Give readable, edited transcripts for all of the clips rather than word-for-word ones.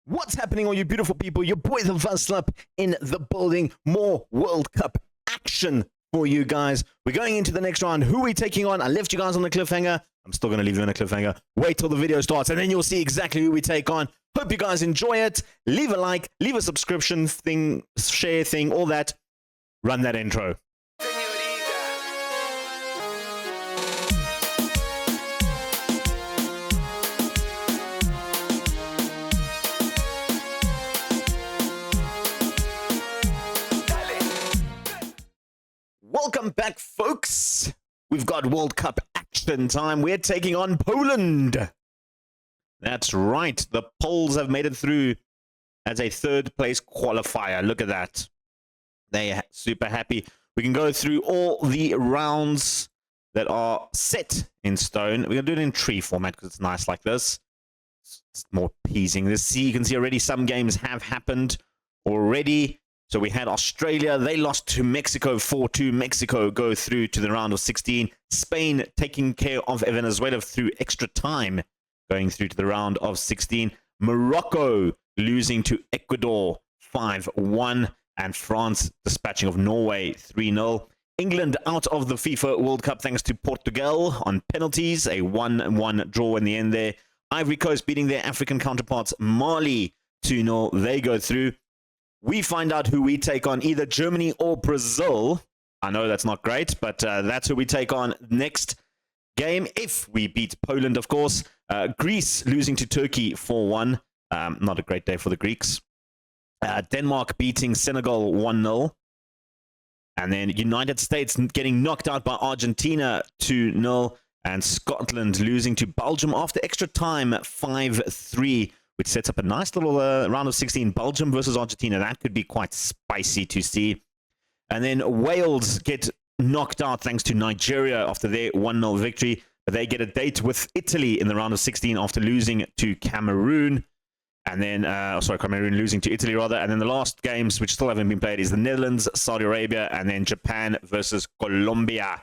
What's happening, all you beautiful people? Your boy, the Vaslap, in the building. More World Cup action for you guys. We're going into the next round. Who are we taking on? I left you guys on the cliffhanger. I'm still going to leave you on a cliffhanger. Wait till the video starts, and then you'll see exactly who we take on. Hope you guys enjoy it. Leave a like, leave a subscription thing, share thing, all that. Run that intro. Welcome back, folks. We've got World Cup action time. We're taking on Poland. That's right. The Poles have made it through as a third-place qualifier. Look at that. They're super happy. We can go through all the rounds that are set in stone. We're going to do it in tree format because it's nice like this. It's more pleasing. You can see already some games have happened already. So we had Australia. They lost to Mexico 4-2. Mexico go through to the round of 16. Spain taking care of Venezuela through extra time, going through to the round of 16. Morocco losing to Ecuador 5-1. And France dispatching of Norway 3-0. England out of the FIFA World Cup thanks to Portugal on penalties. A 1-1 draw in the end there. Ivory Coast beating their African counterparts Mali 2-0. They go through. We find out who we take on, either Germany or Brazil. I know that's not great, but that's who we take on next game. If we beat Poland, of course. Greece losing to Turkey 4-1. Not a great day for the Greeks. Denmark beating Senegal 1-0. And then United States getting knocked out by Argentina 2-0. And Scotland losing to Belgium after extra time 5-3. Which sets up a nice little round of 16. Belgium versus Argentina. That could be quite spicy to see. And then Wales get knocked out thanks to Nigeria after their 1-0 victory. But they get a date with Italy in the round of 16 after losing to Cameroon. And then, Cameroon losing to Italy, rather. And then the last games, which still haven't been played, is the Netherlands, Saudi Arabia, and then Japan versus Colombia.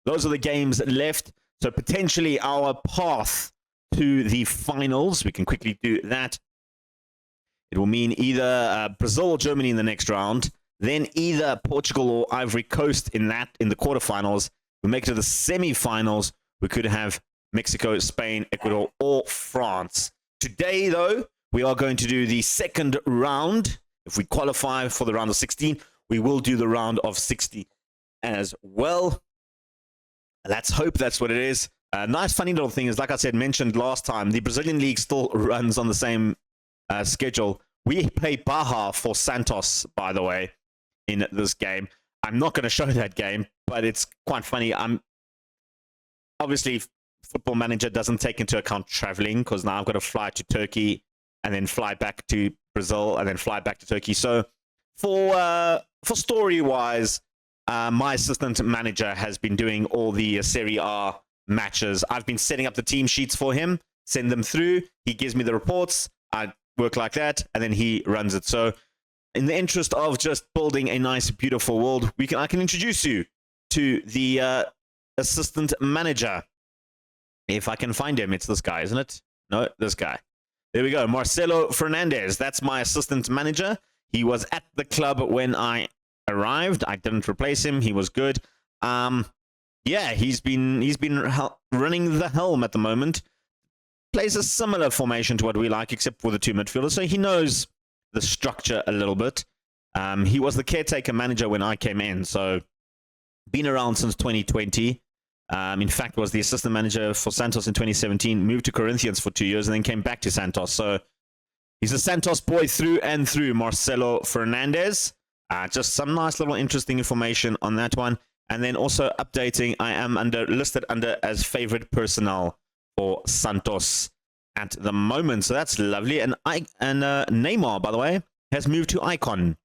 Those are the games left. So potentially our path to the finals. We can quickly do that. It will mean either Brazil or Germany in the next round, then either Portugal or Ivory Coast in the quarterfinals. We make it to the semifinals. We could have Mexico, Spain, Ecuador, or France. Today, though, we are going to do the second round. If we qualify for the round of 16, we will do the round of 60 as well. Let's hope that's what it is. Nice, funny little thing is, like I said, mentioned last time, the Brazilian League still runs on the same schedule. We play Baja for Santos, by the way, in this game. I'm not going to show that game, but it's quite funny. Obviously, Football Manager doesn't take into account traveling, because now I've got to fly to Turkey and then fly back to Brazil and then fly back to Turkey. So for story-wise, my assistant manager has been doing all the Serie A matches. I've been setting up the team sheets for him, send them through. He gives me the reports. I work like that, and then he runs it. So in the interest of just building a nice, beautiful world, I can introduce you to the assistant manager. If I can find him, it's this guy, isn't it? No, this guy. There we go. Marcelo Fernandez. That's my assistant manager. He was at the club when I arrived. I didn't replace him. He was good. Yeah, he's been running the helm at the moment. Plays a similar formation to what we like, except for the two midfielders. So he knows the structure a little bit. He was the caretaker manager when I came in, so been around since 2020. In fact, was the assistant manager for Santos in 2017. Moved to Corinthians for 2 years and then came back to Santos. So he's a Santos boy through and through. Marcelo Fernandez. Just some nice little interesting information on that one. And then also updating, I am listed under as favorite personnel for Santos at the moment. So that's lovely. And Neymar, by the way, has moved to Icon.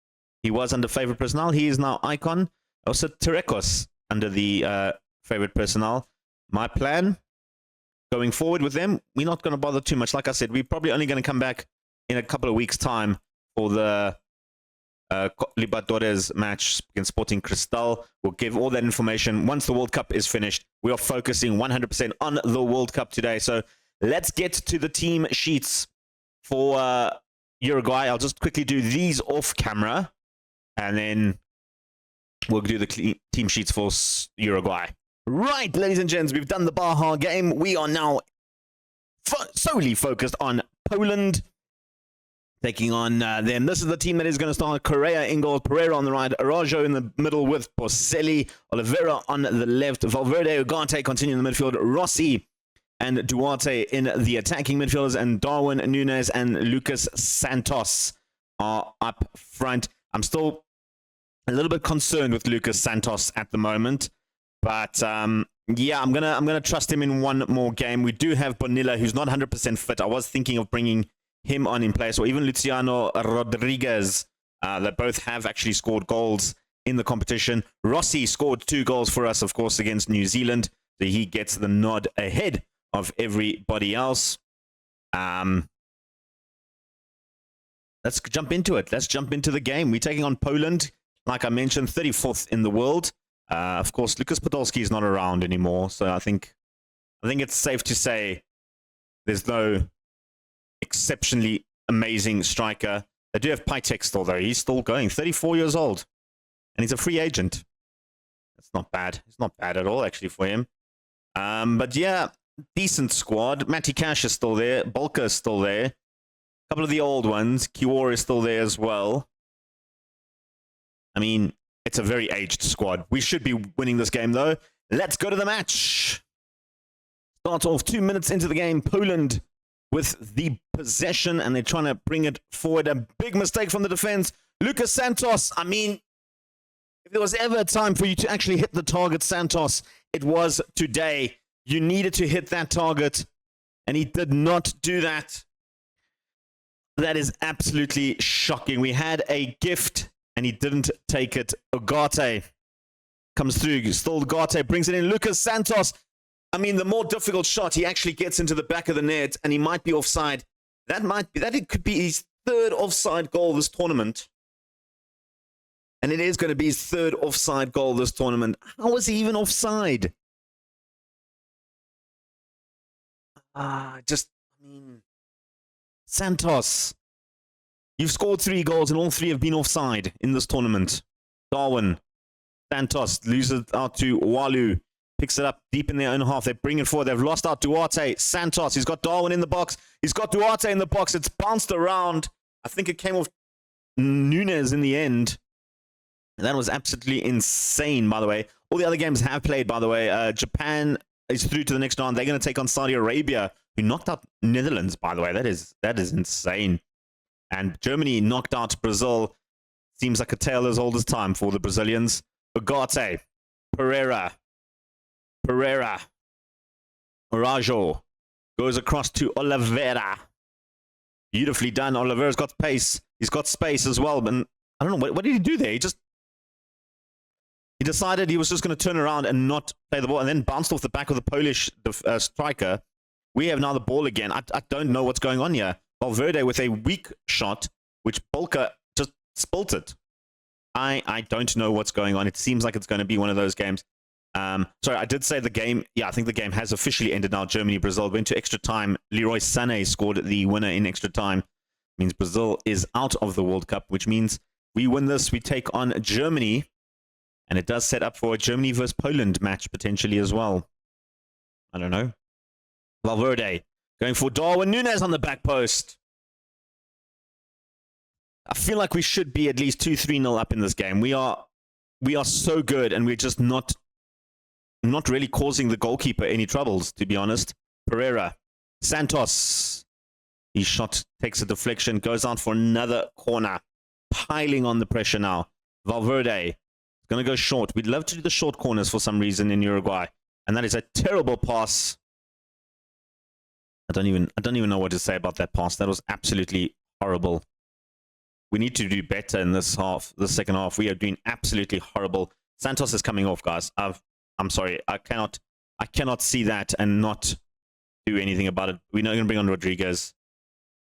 He was under favorite personnel. He is now Icon. Also Terekos under the favorite personnel. My plan going forward with them, we're not going to bother too much. Like I said, we're probably only going to come back in a couple of weeks' time for the Libertadores match against Sporting Cristal. We'll give all that information once the World Cup is finished. We are focusing 100% on the World Cup today. So let's get to the team sheets for Uruguay. I'll just quickly do these off camera, and then we'll do the team sheets for Uruguay. Right, ladies and gents, we've done the Baja game. We are now solely focused on Poland, taking on them. This is the team that is going to start. Correa in goal, Pereira on the right, Arajo in the middle with Porcelli, Oliveira on the left, Valverde, Ugarte continue in the midfield, Rossi and Duarte in the attacking midfielders, and Darwin Nunes and Lucas Santos are up front. I'm still a little bit concerned with Lucas Santos at the moment, but yeah, I'm gonna trust him in one more game. We do have Bonilla, who's not 100% fit. I was thinking of bringing him on in place, or even Luciano Rodriguez, that both have actually scored goals in the competition. Rossi scored 2 goals for us, of course, against New Zealand, so he gets the nod ahead of everybody else. Let's jump into it. Let's jump into the game. We're taking on Poland, like I mentioned, 34th in the world. Of course, Lucas Podolski is not around anymore, so I think it's safe to say there's no exceptionally amazing striker. They do have Pitek still, though. He's still going, 34 years old, and he's a free agent. That's not bad. It's not bad at all, actually, for him. But yeah, decent squad. Matty Cash is still there. Bolka is still there. A couple of the old ones. Kior is still there as well. I mean, it's a very aged squad. We should be winning this game, though. Let's go to the match. Start off 2 minutes into the game. Poland with the possession, and they're trying to bring it forward. A big mistake from the defense. Lucas Santos, I mean, if there was ever a time for you to actually hit the target, Santos, it was today. You needed to hit that target, and he did not do that. That is absolutely shocking. We had a gift, and he didn't take it. Ugarte comes through. Still Ugarte brings it in. Lucas Santos. I mean, the more difficult shot, he actually gets into the back of the net, and he might be offside. It could be his 3rd offside goal this tournament. And it is going to be his 3rd offside goal this tournament. How was he even offside? Santos. You've scored 3 goals, and all 3 have been offside in this tournament. Darwin. Santos loses out to Walu. Picks it up deep in their own half. They bring it forward. They've lost out Duarte. Santos. He's got Darwin in the box. He's got Duarte in the box. It's bounced around. I think it came off Nunes in the end. And that was absolutely insane, by the way. All the other games have played, by the way. Japan is through to the next round. They're going to take on Saudi Arabia, who knocked out Netherlands, by the way. That is insane. And Germany knocked out Brazil. Seems like a tale as old as time for the Brazilians. Ugarte. Pereira. Arajo goes across to Oliveira. Beautifully done. Oliveira's got pace. He's got space as well. But I don't know. What did he do there? He decided he was just going to turn around and not play the ball, and then bounced off the back of the Polish striker. We have now the ball again. I don't know what's going on here. Valverde with a weak shot, which Bolka just spilt it. I don't know what's going on. It seems like it's going to be one of those games. Sorry, I did say the game. Yeah, I think the game has officially ended now. Germany-Brazil went to extra time. Leroy Sané scored the winner in extra time. Means Brazil is out of the World Cup, which means we win this. We take on Germany. And it does set up for a Germany versus Poland match potentially as well. I don't know. Valverde going for Darwin Nunes on the back post. I feel like we should be at least 2-3-0 up in this game. We are so good, and we're just not really causing the goalkeeper any troubles, to be honest. Pereira. Santos. His shot takes a deflection, goes out for another corner. Piling on the pressure now. Valverde. Going to go short. We'd love to do the short corners for some reason in Uruguay. And that is a terrible pass. I don't even know what to say about that pass. That was absolutely horrible. We need to do better in this second half. We are doing absolutely horrible. Santos is coming off, guys. I'm sorry. I cannot see that and not do anything about it. We're not going to bring on Rodriguez.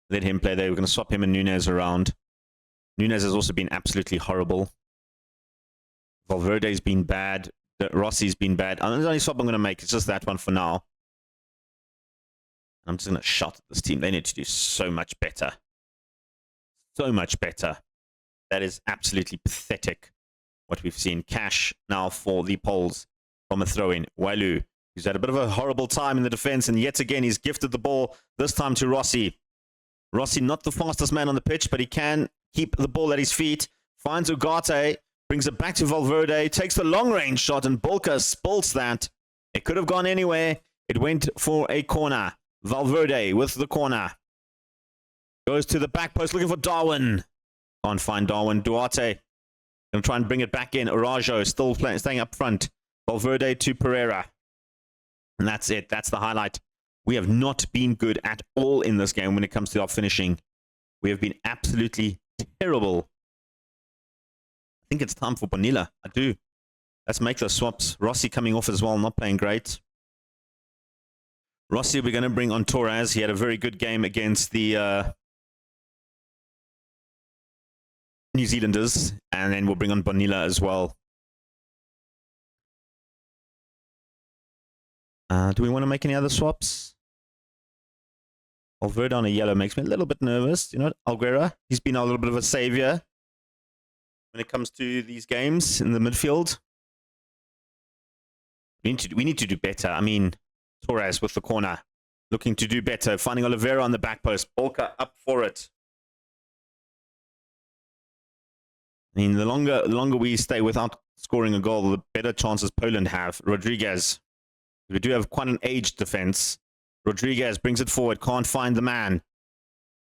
Let him play there. We're going to swap him and Nunes around. Nunes has also been absolutely horrible. Valverde's been bad. Rossi's been bad. The only swap I'm going to make is just that one for now. I'm just going to shout at this team. They need to do so much better. So much better. That is absolutely pathetic what we've seen. Cash now for the Poles from a throw-in. Wailu, who's had a bit of a horrible time in the defense, and yet again he's gifted the ball, this time to Rossi. Rossi, not the fastest man on the pitch, but he can keep the ball at his feet. Finds Ugarte, brings it back to Valverde, takes the long-range shot, and Bolka spills that. It could have gone anywhere. It went for a corner. Valverde with the corner. Goes to the back post looking for Darwin. Can't find Darwin. Duarte going to try and bring it back in. Arajo still staying up front. Valverde to Pereira. And that's it. That's the highlight. We have not been good at all in this game when it comes to our finishing. We have been absolutely terrible. I think it's time for Bonilla. I do. Let's make those swaps. Rossi coming off as well, not playing great. Rossi, we're going to bring on Torres. He had a very good game against the New Zealanders. And then we'll bring on Bonilla as well. Do we want to make any other swaps? Valverde on a yellow makes me a little bit nervous. You know, Alguera, he's been a little bit of a savior when it comes to these games in the midfield. We need to do better. I mean, Torres with the corner, looking to do better. Finding Oliveira on the back post. Bolka up for it. I mean, the longer we stay without scoring a goal, the better chances Poland have. Rodriguez. We do have quite an aged defense. Rodriguez brings it forward. Can't find the man.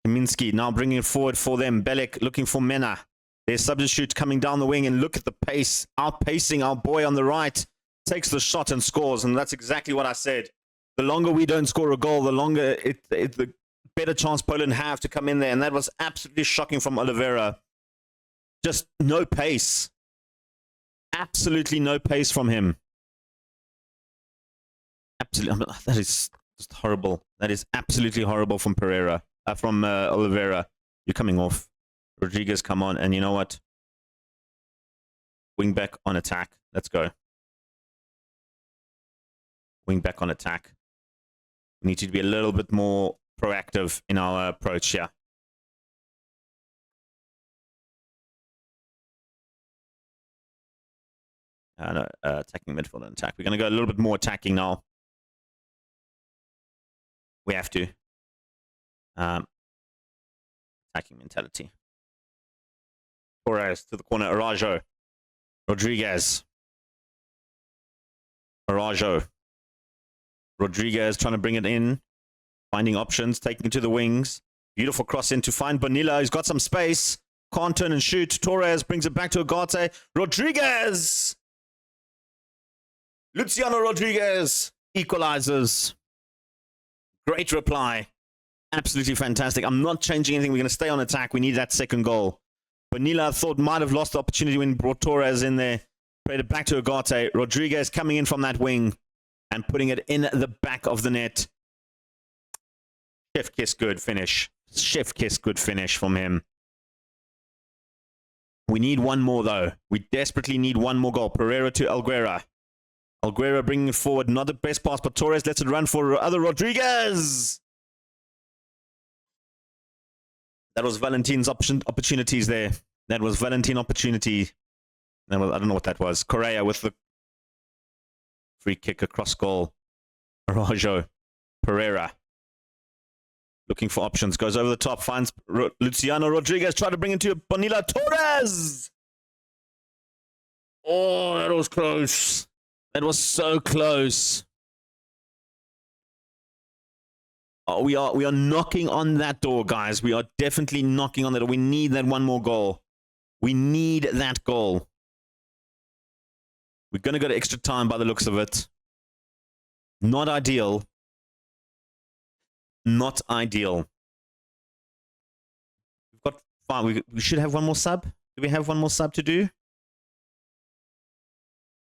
Kaminski now bringing it forward for them. Belek looking for Mena. Their substitute coming down the wing, and look at the pace. Outpacing our boy on the right. Takes the shot and scores, and that's exactly what I said. The longer we don't score a goal, the longer the better chance Poland have to come in there, and that was absolutely shocking from Oliveira. Just no pace. Absolutely no pace from him. Absolutely, that is just horrible. That is absolutely horrible from Pereira, from Oliveira. You're coming off. Rodriguez, come on, and you know what? Wing back on attack. Let's go. Wing back on attack. We need to be a little bit more proactive in our approach here. No, attacking midfield and attack. We're going to go a little bit more attacking now. We have to. Attacking mentality. Torres to the corner. Arajo. Rodriguez. Arajo. Rodriguez trying to bring it in. Finding options. Taking it to the wings. Beautiful cross in to find Bonilla. He's got some space. Can't turn and shoot. Torres brings it back to Ugarte. Rodriguez! Luciano Rodriguez equalizes. Great reply. Absolutely fantastic. I'm not changing anything. We're going to stay on attack. We need that second goal. Bonilla, I thought, might have lost the opportunity when he brought Torres in there. Played it back to Ugarte. Rodriguez coming in from that wing and putting it in the back of the net. Chef kiss, good finish. Chef kiss, good finish from him. We need one more, though. We desperately need one more goal. Pereira to Alguera. Alguera bringing it forward. Not the best pass, but Torres lets it run for other Rodriguez. That was Valentin's opportunities there. That was Valentin opportunity. I don't know what that was. Correa with the free kick across goal. Arajo. Pereira. Looking for options. Goes over the top. Finds Luciano Rodriguez. Try to bring it to Bonilla. Torres! Oh, that was close. That was so close. Oh, we are knocking on that door, guys. We are definitely knocking on that door. We need that one more goal. We need that goal. We're going to go to extra time by the looks of it. Not ideal. Not ideal. We've got five. We should have one more sub. Do we have one more sub to do?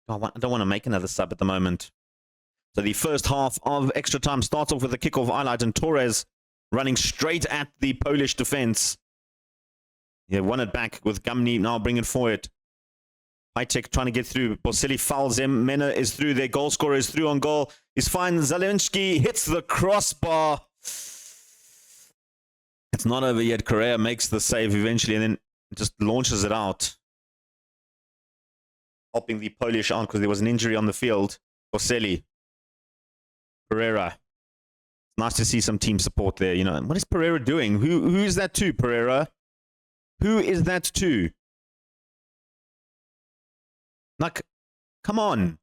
Oh, I don't want to make another sub at the moment. So the first half of extra time starts off with a kickoff highlight and Torres running straight at the Polish defense. Yeah, won it back with Gumny now bringing it forward. Hightech trying to get through. Boselli fouls him. Mena is through. Their goal scorer is through on goal. He's fine. Zelensky hits the crossbar. It's not over yet. Correa makes the save eventually and then just launches it out. Helping the Polish out because there was an injury on the field. Boselli. Pereira. Nice to see some team support there. You know, what is Pereira doing? Who is that to, Pereira? Who is that to? Like, come on.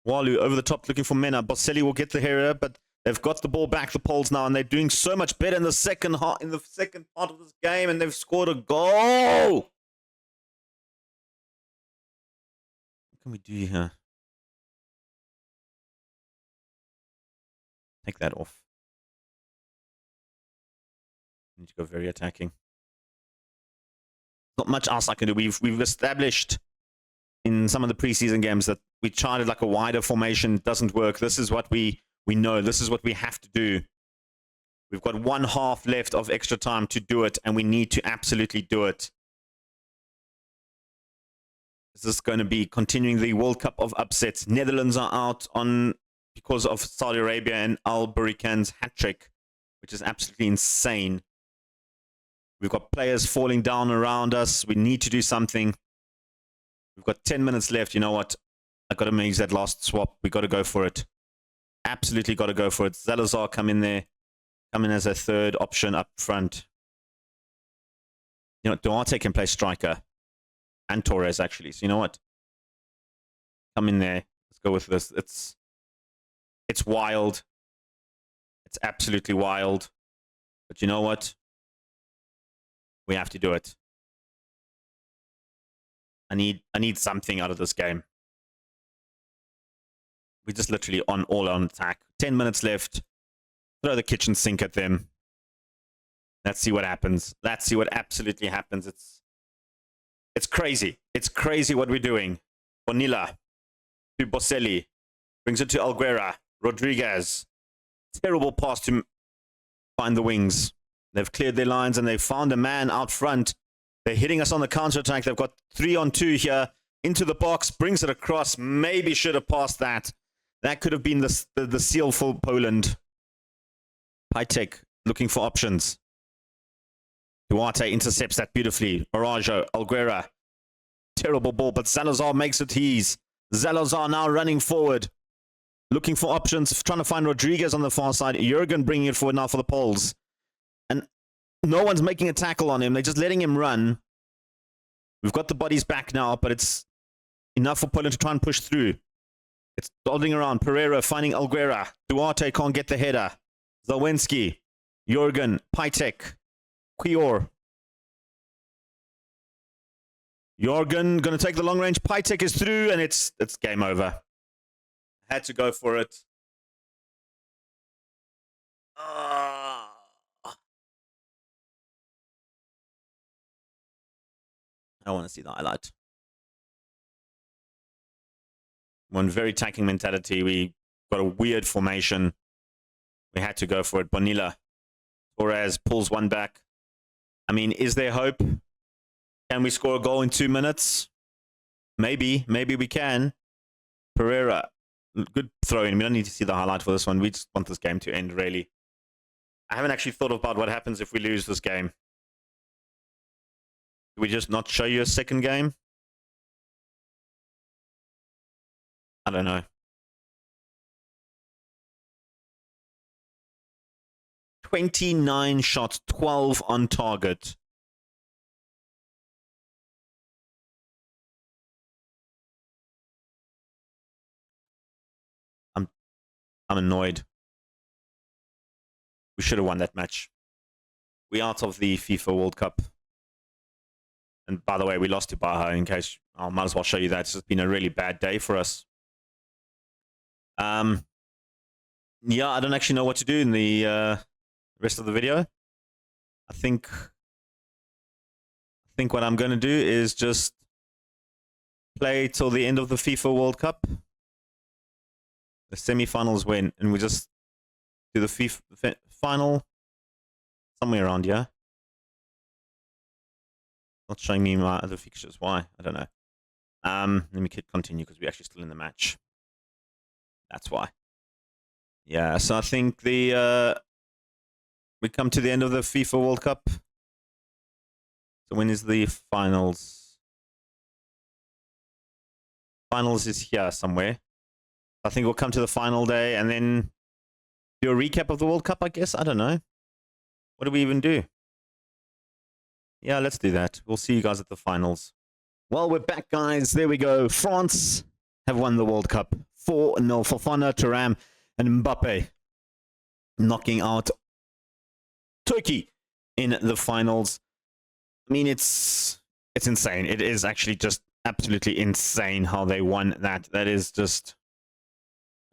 Walu over the top looking for Mena. Boselli will get the header, but they've got the ball back, the Poles now, and they're doing so much better in the second part of this game, and they've scored a goal. What can we do here? Take that off. Need to go very attacking. Not much else I can do. We've established in some of the preseason games that we charted like a wider formation. It doesn't work. This is what we know. This is what we have to do. We've got 1 half left of extra time to do it, and we need to absolutely do it. This is going to be continuing the World Cup of upsets. Netherlands are out on because of Saudi Arabia and Al Burikan's hat-trick, which is absolutely insane. We've got players falling down around us. We need to do something. We've got 10 minutes left. You know what? I've got to make that last swap. We've got to go for it. Absolutely got to go for it. Zalazar come in there. Come in as a third option up front. You know, Duarte can play striker. And Torres, actually. So you know what? Come in there. Let's go with this. It's wild. It's absolutely wild. But you know what? We have to do it. I need something out of this game. We're just literally all on attack. 10 minutes left. Throw the kitchen sink at them. Let's see what happens. Let's see what absolutely happens. It's crazy. It's crazy what we're doing. Bonilla to Boselli. Brings it to Alguera. Rodriguez. Terrible pass to find the wings. They've cleared their lines and they've found a man out front. They're hitting us on the counter-attack. They've got 3-on-2 here. Into the box. Brings it across. Maybe should have passed that. That could have been the seal for Poland. Pitek looking for options. Duarte intercepts that beautifully. Arajo, Alguera. Terrible ball, but Zalazar makes it his. Zalazar now running forward. Looking for options. Trying to find Rodriguez on the far side. Jurgen bringing it forward now for the Poles. And no one's making a tackle on him. They're just letting him run. We've got the bodies back now, but it's enough for Poland to try and push through. It's dodging around. Pereira finding Alguera. Duarte can't get the header. Zawinski. Jurgen. Pitek. Quior. Jurgen going to take the long range. Pitek is through, and it's game over. Had to go for it. I want to see the highlight. One very attacking mentality. We got a weird formation. We had to go for it. Bonilla. Torres pulls one back. I mean, is there hope? Can we score a goal in 2 minutes? Maybe. Maybe we can. Pereira. Good throw in. We don't need to see the highlight for this one. We just want this game to end, really. I haven't actually thought about what happens if we lose this game. Do we just not show you a second game? I don't know. 29 shots, 12 on target. I'm annoyed. We should have won that match. We're out of the FIFA World Cup. And by the way, we lost to Baja in case I might as well show you that. It's just been a really bad day for us. Yeah, I don't actually know what to do in the rest of the video. I think what I'm going to do is just play till the end of the FIFA World Cup. The semi-finals win, and we just do the FIFA final somewhere around here. Not showing me my other fixtures. Why? I don't know. Let me continue because we're actually still in the match. That's why. Yeah, so I think we come to the end of the FIFA World Cup. So when is the finals? Finals is here somewhere. I think we'll come to the final day and then do a recap of the World Cup, I guess. I don't know. What do we even do? Yeah, let's do that. We'll see you guys at the finals. Well, we're back, guys. There we go. France have won the World Cup. 4-0. Fofana, Thuram, and Mbappe knocking out Turkey in the finals. I mean, it's insane. It is actually just absolutely insane how they won that. That is just...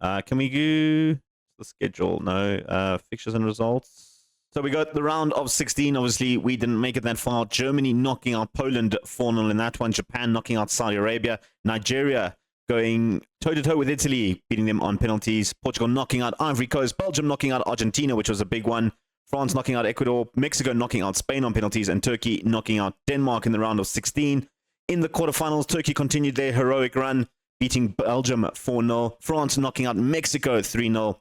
can we do the schedule? No. Fixtures and results. So we got the round of 16. Obviously, we didn't make it that far. Germany knocking out Poland 4-0 in that one. Japan knocking out Saudi Arabia. Nigeria going toe-to-toe with Italy, beating them on penalties. Portugal knocking out Ivory Coast. Belgium knocking out Argentina, which was a big one. France knocking out Ecuador. Mexico knocking out Spain on penalties. And Turkey knocking out Denmark in the round of 16. In the quarterfinals, Turkey continued their heroic run, beating Belgium 4-0. France knocking out Mexico 3-0.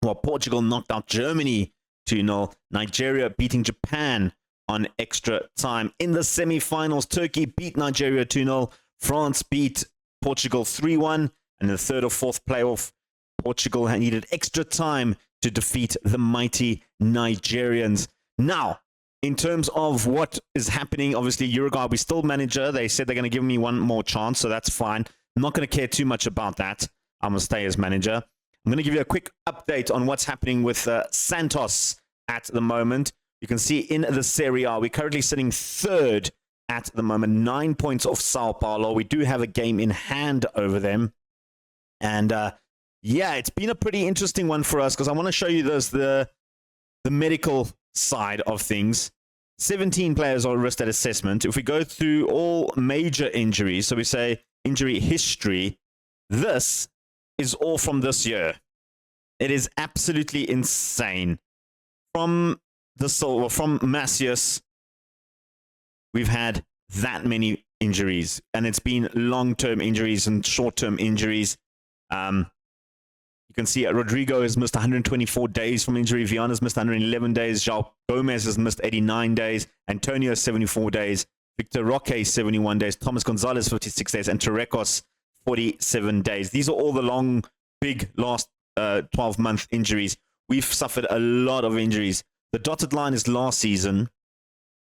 While Portugal knocked out Germany 2-0. Nigeria beating Japan on extra time. In the semi-finals, Turkey beat Nigeria 2-0. France beat Portugal 3-1. And in the third or fourth playoff, Portugal had needed extra time to defeat the mighty Nigerians. Now, in terms of what is happening, obviously, Uruguay, we still manager. They said they're going to give me one more chance, so that's fine. I'm not going to care too much about that. I'm going to stay as manager. I'm going to give you a quick update on what's happening with Santos at the moment. You can see in the Serie A, we're currently sitting third at the moment, 9 points off Sao Paulo. We do have a game in hand over them. And yeah, it's been a pretty interesting one for us because I want to show you this, the medical side of things. 17 players are risked at assessment. If we go through all major injuries, so we say injury history, this is all from this year. It is absolutely insane. From Macias, we've had that many injuries, and it's been long-term injuries and short-term injuries. You can see Rodrigo has missed 124 days from injury. Viana's missed 111 days. João Gomez has missed 89 days. Antonio 74 days. Victor Roque 71 days. Thomas Gonzalez 56 days. And Torrecos 47 days. These are all the long, big last 12-month injuries. We've suffered a lot of injuries. The dotted line is last season.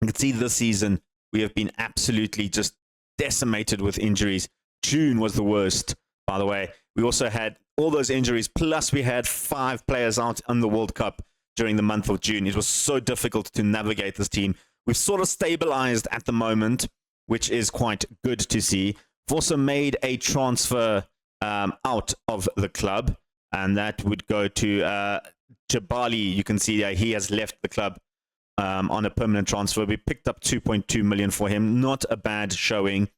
You can see this season we have been absolutely just decimated with injuries. June was the worst, by the way. We also had all those injuries, plus we had 5 players out on the World Cup during the month of June. It was so difficult to navigate this team. We've sort of stabilized at the moment, which is quite good to see. We've also made a transfer out of the club, and that would go to Jabali. You can see that he has left the club on a permanent transfer. We picked up 2.2 million for him. Not a bad showing.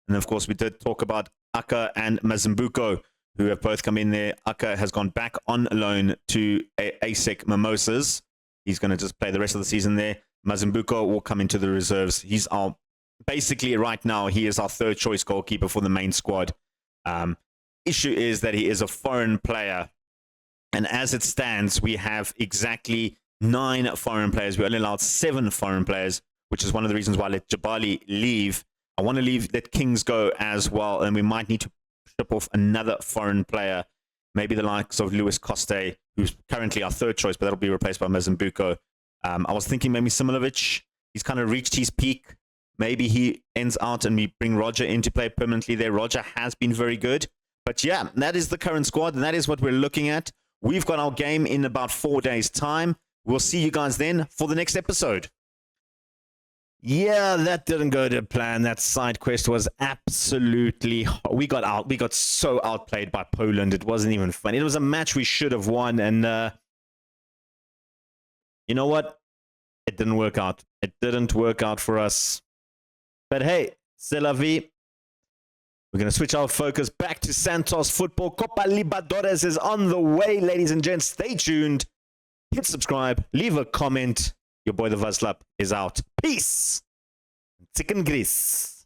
And of course, we did talk about Aka and Mazambuko, who have both come in there. Aka has gone back on loan to ASEC Mimosas. He's going to just play the rest of the season there. Mazambuko will come into the reserves. He's our, basically right now, he is our third choice goalkeeper for the main squad. Issue is that he is a foreign player. And as it stands, we have exactly 9 foreign players. We only allowed 7 foreign players, which is one of the reasons why I let Jabali leave. I want to let Kings go as well, and we might need to ship off another foreign player, maybe the likes of Luis Coste, who's currently our third choice, but that'll be replaced by Mazambuko. I was thinking maybe Similovic. He's kind of reached his peak. Maybe he ends out and we bring Roger in to play permanently there. Roger has been very good. But yeah, that is the current squad, and that is what we're looking at. We've got our game in about 4 days' time. We'll see you guys then for the next episode. Yeah, that didn't go to plan. That side quest was absolutely... We got so outplayed by Poland. It wasn't even fun. It was a match we should have won, and you know what? It didn't work out. It didn't work out for us. But hey, c'est la vie. We're going to switch our focus back to Santos football. Copa Libertadores is on the way, ladies and gents. Stay tuned. Hit subscribe. Leave a comment. Your boy, the Vaslap, is out. Peace. Chicken grease.